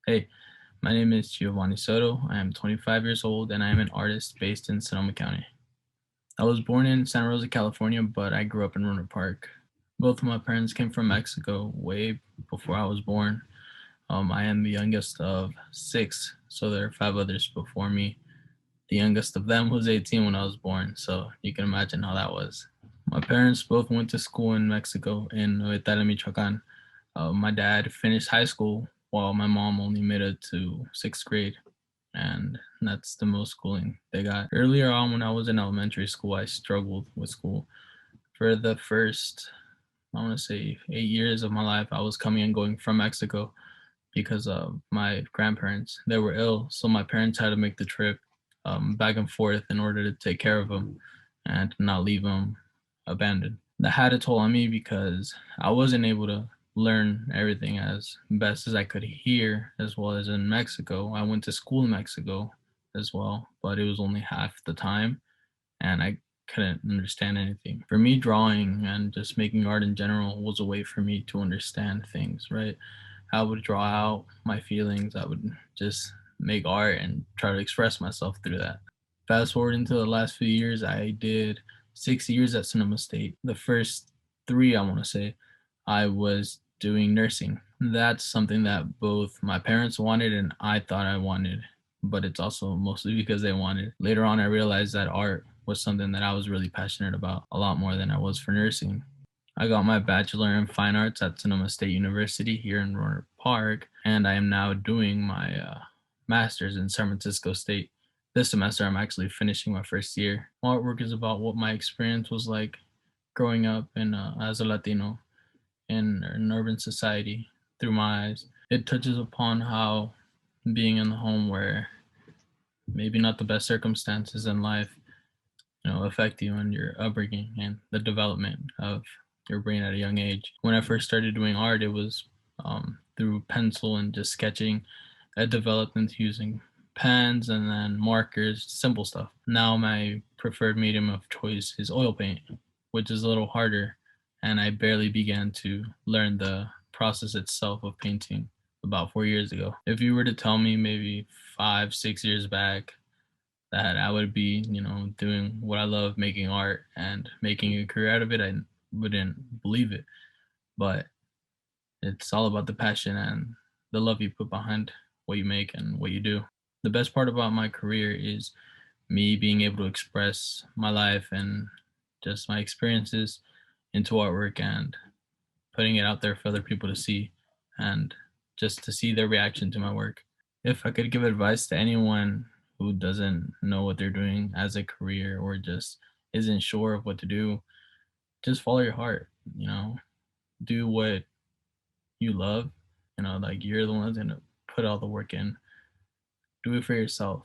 Hey, my name is Giovanni Soto. I am 25 years old and I am an artist based in Sonoma County. I was born in Santa Rosa, California, but I grew up in Rohnert Park. Both of my parents came from Mexico way before I was born. I am the youngest of six, so there are five others before me. The youngest of them was 18 when I was born, so you can imagine how that was. My parents both went to school in Mexico in Huetala, Michoacan. My dad finished high school while my mom only made it to sixth grade, and that's the most schooling they got. Earlier on, when I was in elementary school, I struggled with school. For the first, I want to say, 8 years of my life, I was coming and going from Mexico because of my grandparents. They were ill, so my parents had to make the trip back and forth in order to take care of them and not leave them abandoned. That had a toll on me because I wasn't able to learn everything as best as I could here, as well as in Mexico. I went to school in Mexico as well, but it was only half the time and I couldn't understand anything. For me, drawing and just making art in general was a way for me to understand things, right? I would draw out my feelings. I would just make art and try to express myself through that. Fast forward into the last few years, I did 6 years at Sonoma State. The first three, I want to say, I was doing nursing. That's something that both my parents wanted and I thought I wanted, but it's also mostly because they wanted. Later on, I realized that art was something that I was really passionate about a lot more than I was for nursing. I got my bachelor in fine arts at Sonoma State University here in Rohnert Park, and I am now doing my master's in San Francisco State. This semester, I'm actually finishing my first year. Artwork is about what my experience was like growing up in as a Latino in an urban society through my eyes. It touches upon how being in the home where maybe not the best circumstances in life, affect you and your upbringing and the development of your brain at a young age. When I first started doing art, it was through pencil and just sketching. I developed into using pens and then markers, simple stuff. Now my preferred medium of choice is oil paint, which is a little harder, and I barely began to learn the process itself of painting about 4 years ago. If you were to tell me maybe 5, 6 years back that I would be, doing what I love, making art and making a career out of it, I wouldn't believe it. But it's all about the passion and the love you put behind what you make and what you do. The best part about my career is me being able to express my life and just my experiences into artwork and putting it out there for other people to see and just to see their reaction to my work. If I could give advice to anyone who doesn't know what they're doing as a career or just isn't sure of what to do, just follow your heart, do what you love, like you're the one that's gonna put all the work in. Do it for yourself.